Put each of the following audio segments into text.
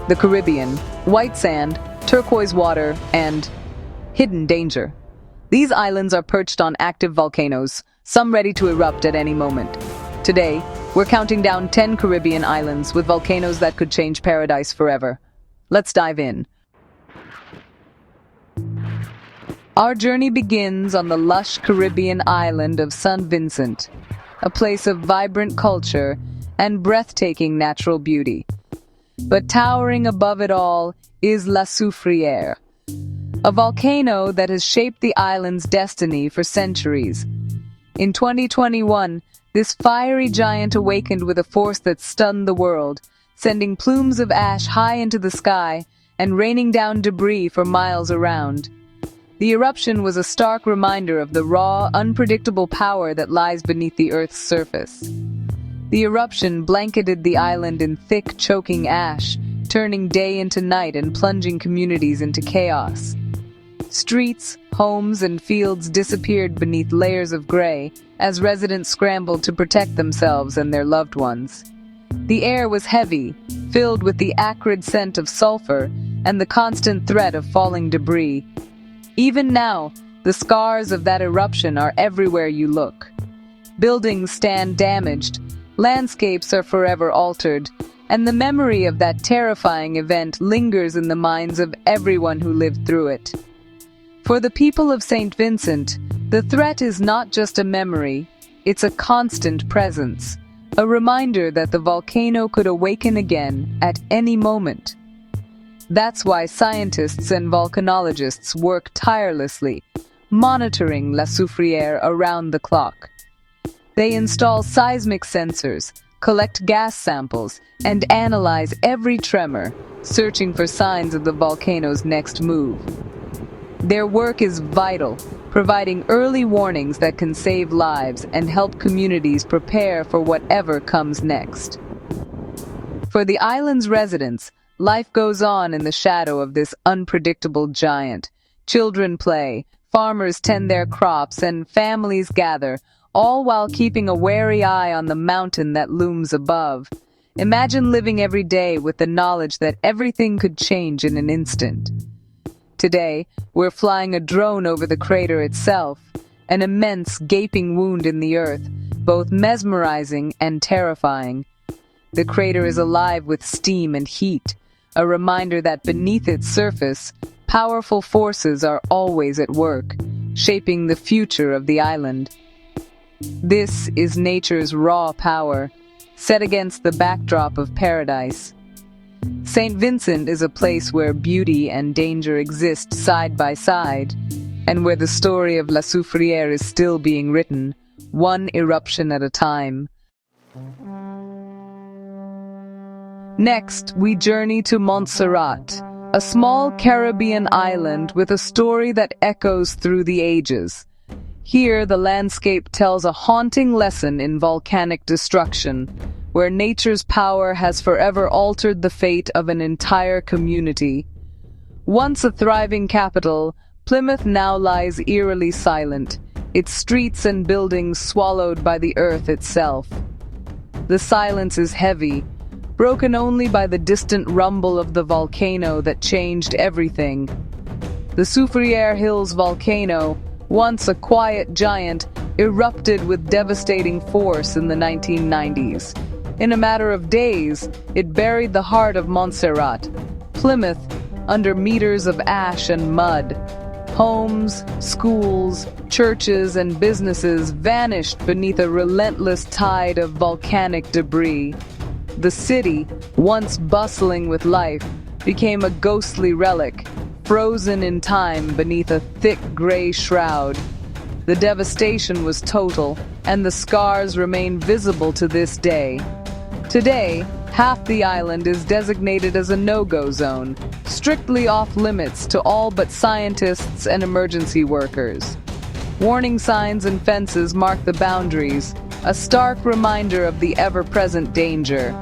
the Caribbean, white sand, turquoise water, and hidden danger. These islands are perched on active volcanoes, some ready to erupt at any moment. Today, we're counting down 10 Caribbean islands with volcanoes that could change paradise forever. Let's dive in. Our journey begins on the lush Caribbean island of St. Vincent, a place of vibrant culture and breathtaking natural beauty. But towering above it all is La Soufriere, a volcano that has shaped the island's destiny for centuries. In 2021, this fiery giant awakened with a force that stunned the world, sending plumes of ash high into the sky and raining down debris for miles around. The eruption was a stark reminder of the raw, unpredictable power that lies beneath the Earth's surface. The eruption blanketed the island in thick, choking ash, turning day into night and plunging communities into chaos. Streets, homes, and fields disappeared beneath layers of gray as residents scrambled to protect themselves and their loved ones. The air was heavy, filled with the acrid scent of sulfur and the constant threat of falling debris. Even now, the scars of that eruption are everywhere you look. Buildings stand damaged, landscapes are forever altered, and the memory of that terrifying event lingers in the minds of everyone who lived through it. For the people of St. Vincent, the threat is not just a memory, it's a constant presence, a reminder that the volcano could awaken again at any moment. That's why scientists and volcanologists work tirelessly, monitoring La Soufriere around the clock. They install seismic sensors, collect gas samples, and analyze every tremor, searching for signs of the volcano's next move. Their work is vital, providing early warnings that can save lives and help communities prepare for whatever comes next. For the island's residents, life goes on in the shadow of this unpredictable giant. Children play, farmers tend their crops, and families gather, all while keeping a wary eye on the mountain that looms above. Imagine living every day with the knowledge that everything could change in an instant. Today, we're flying a drone over the crater itself, an immense gaping wound in the earth, both mesmerizing and terrifying. The crater is alive with steam and heat, a reminder that beneath its surface, powerful forces are always at work, shaping the future of the island. This is nature's raw power, set against the backdrop of paradise. St. Vincent is a place where beauty and danger exist side by side, and where the story of La Soufriere is still being written, one eruption at a time. Next, we journey to Montserrat, a small Caribbean island with a story that echoes through the ages. Here, the landscape tells a haunting lesson in volcanic destruction, where nature's power has forever altered the fate of an entire community. Once a thriving capital, Plymouth now lies eerily silent, its streets and buildings swallowed by the earth itself. The silence is heavy, broken only by the distant rumble of the volcano that changed everything. The Soufriere Hills volcano, once a quiet giant, erupted with devastating force in the 1990s. In a matter of days, it buried the heart of Montserrat, Plymouth, under meters of ash and mud. Homes, schools, churches, and businesses vanished beneath a relentless tide of volcanic debris. The city, once bustling with life, became a ghostly relic, frozen in time beneath a thick gray shroud. The devastation was total, and the scars remain visible to this day. Today, half the island is designated as a no-go zone, strictly off-limits to all but scientists and emergency workers. Warning signs and fences mark the boundaries, a stark reminder of the ever-present danger.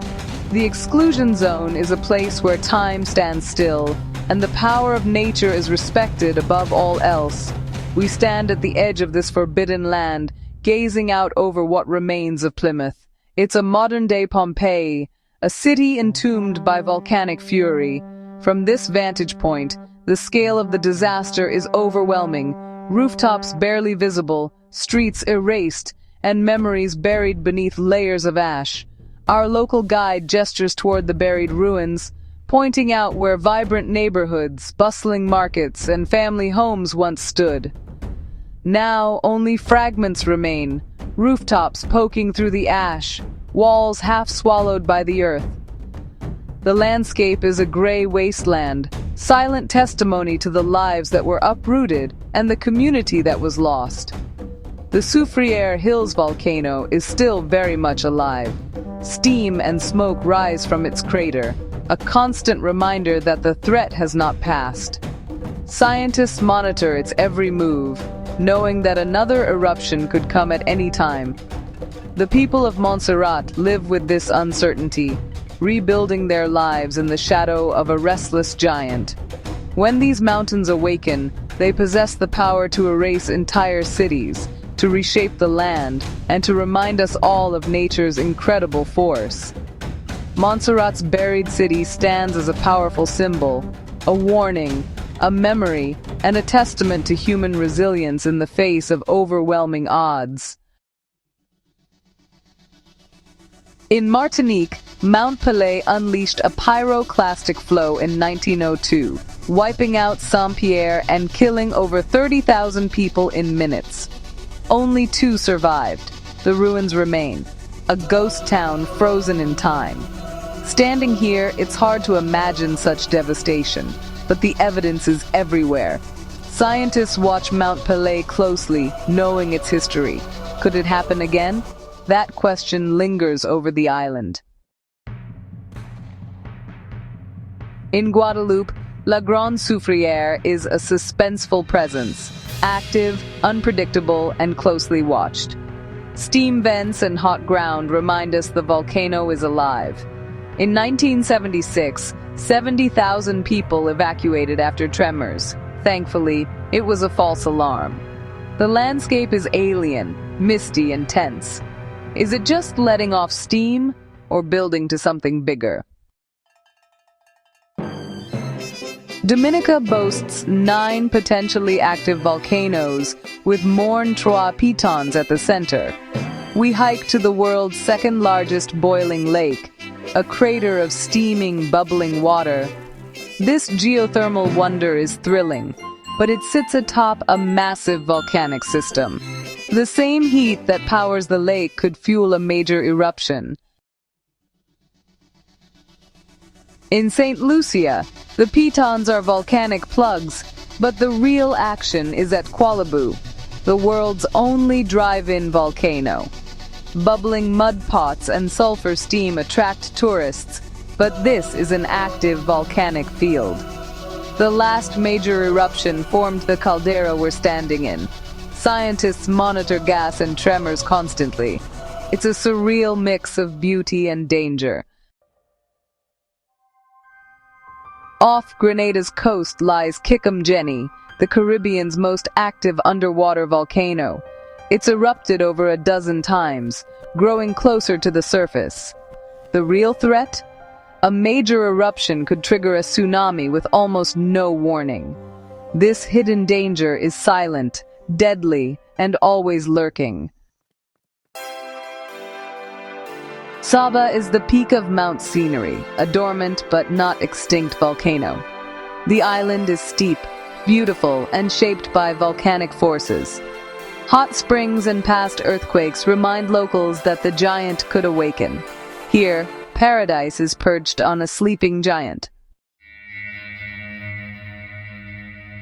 The exclusion zone is a place where time stands still, and the power of nature is respected above all else. We stand at the edge of this forbidden land, gazing out over what remains of Plymouth. It's a modern-day Pompeii, a city entombed by volcanic fury. From this vantage point, the scale of the disaster is overwhelming. Rooftops barely visible, streets erased, and memories buried beneath layers of ash. Our local guide gestures toward the buried ruins, pointing out where vibrant neighborhoods, bustling markets, and family homes once stood. Now only fragments remain, rooftops poking through the ash, walls half swallowed by the earth. The landscape is a gray wasteland, silent testimony to the lives that were uprooted and the community that was lost. The Soufriere Hills volcano is still very much alive. Steam and smoke rise from its crater, a constant reminder that the threat has not passed. Scientists monitor its every move, knowing that another eruption could come at any time. The people of Montserrat live with this uncertainty, rebuilding their lives in the shadow of a restless giant. When these mountains awaken, they possess the power to erase entire cities, to reshape the land, and to remind us all of nature's incredible force. Montserrat's buried city stands as a powerful symbol, a warning, a memory, and a testament to human resilience in the face of overwhelming odds. In Martinique, Mount Pelée unleashed a pyroclastic flow in 1902, wiping out Saint-Pierre and killing over 30,000 people in minutes. Only 2 survived. The ruins remain, a ghost town frozen in time. Standing here, it's hard to imagine such devastation, but the evidence is everywhere. Scientists watch Mount Pelée closely, knowing its history. Could it happen again? That question lingers over the island. In Guadeloupe, La Grande Soufrière is a suspenseful presence, active, unpredictable, and closely watched. Steam vents and hot ground remind us the volcano is alive. In 1976, 70,000 people evacuated after tremors. Thankfully, it was a false alarm. The landscape is alien, misty, and tense. Is it just letting off steam, or building to something bigger? Dominica boasts 9 potentially active volcanoes, with Morne Trois Pitons at the center. We hike to the world's second-largest boiling lake, a crater of steaming, bubbling water. This geothermal wonder is thrilling, but it sits atop a massive volcanic system. The same heat that powers the lake could fuel a major eruption. In St. Lucia, the pitons are volcanic plugs, but the real action is at Qualabou, the world's only drive-in volcano. Bubbling mud pots and sulfur steam attract tourists, but this is an active volcanic field. The last major eruption formed the caldera we're standing in. Scientists monitor gas and tremors constantly. It's a surreal mix of beauty and danger. Off Grenada's coast lies Kikumjeni, the Caribbean's most active underwater volcano. It's erupted over a dozen times, growing closer to the surface. The real threat? A major eruption could trigger a tsunami with almost no warning. This hidden danger is silent, deadly, and always lurking. Saba is the peak of Mount Scenery, a dormant but not extinct volcano. The island is steep, beautiful, and shaped by volcanic forces. Hot springs and past earthquakes remind locals that the giant could awaken. Here, paradise is perched on a sleeping giant.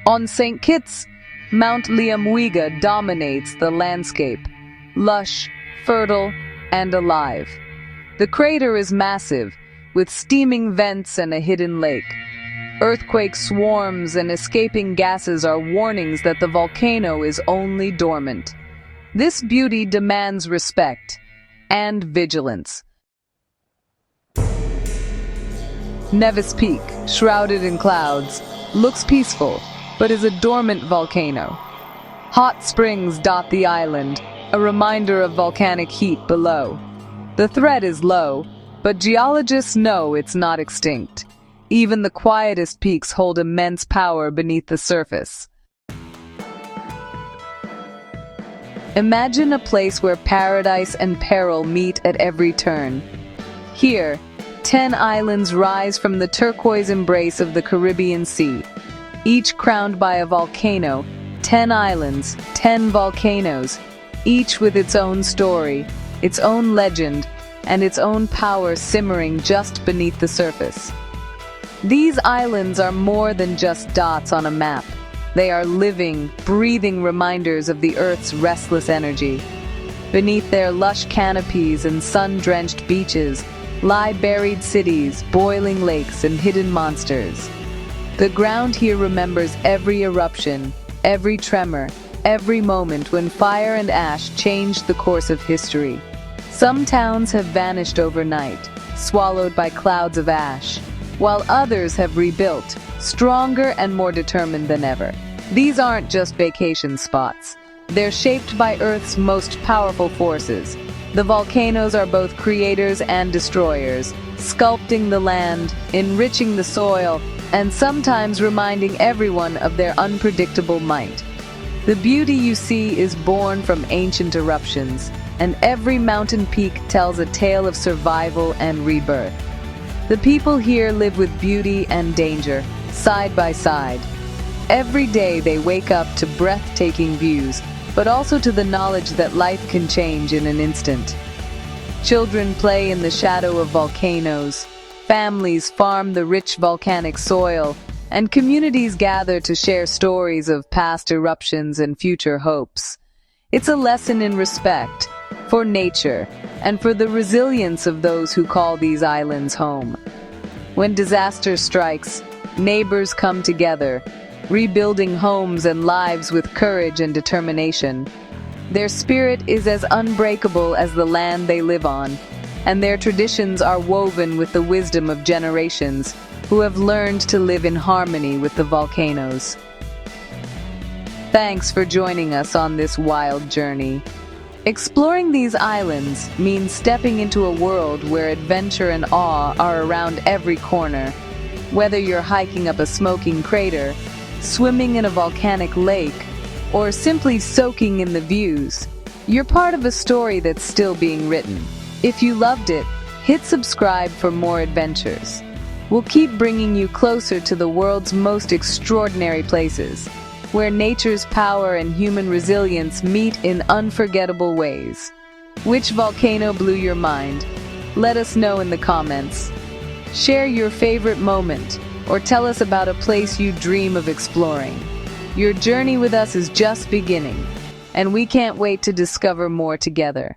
On St. Kitts, Mount Liamwiga dominates the landscape, lush, fertile, and alive. The crater is massive, with steaming vents and a hidden lake. Earthquake swarms and escaping gases are warnings that the volcano is only dormant. This beauty demands respect and vigilance. Nevis Peak, shrouded in clouds, looks peaceful, but is a dormant volcano. Hot springs dot the island, a reminder of volcanic heat below. The threat is low, But geologists know it's not extinct. Even the quietest peaks hold immense power beneath the surface. Imagine a place where paradise and peril meet at every turn. Here, 10 islands rise from the turquoise embrace of the Caribbean Sea. Each crowned by a volcano, 10 islands, 10 volcanoes, each with its own story, its own legend, and its own power simmering just beneath the surface. These islands are more than just dots on a map. They are living, breathing reminders of the Earth's restless energy. Beneath their lush canopies and sun-drenched beaches lie buried cities, boiling lakes, and hidden monsters. The ground here remembers every eruption, every tremor, every moment when fire and ash changed the course of history. Some towns have vanished overnight, swallowed by clouds of ash, while others have rebuilt, stronger and more determined than ever. These aren't just vacation spots. They're shaped by Earth's most powerful forces. The volcanoes are both creators and destroyers, sculpting the land, enriching the soil, and sometimes reminding everyone of their unpredictable might. The beauty you see is born from ancient eruptions, and every mountain peak tells a tale of survival and rebirth. The people here live with beauty and danger, side by side. Every day they wake up to breathtaking views, but also to the knowledge that life can change in an instant. Children play in the shadow of volcanoes, families farm the rich volcanic soil, and communities gather to share stories of past eruptions and future hopes. It's a lesson in respect for nature and for the resilience of those who call these islands home. When disaster strikes, neighbors come together, rebuilding homes and lives with courage and determination. Their spirit is as unbreakable as the land they live on, and their traditions are woven with the wisdom of generations who have learned to live in harmony with the volcanoes. Thanks for joining us on this wild journey. Exploring these islands means stepping into a world where adventure and awe are around every corner. Whether you're hiking up a smoking crater, swimming in a volcanic lake, or simply soaking in the views, you're part of a story that's still being written. If you loved it, hit subscribe for more adventures. We'll keep bringing you closer to the world's most extraordinary places, where nature's power and human resilience meet in unforgettable ways. Which volcano blew your mind? Let us know in the comments. Share your favorite moment, or tell us about a place you dream of exploring. Your journey with us is just beginning, and we can't wait to discover more together.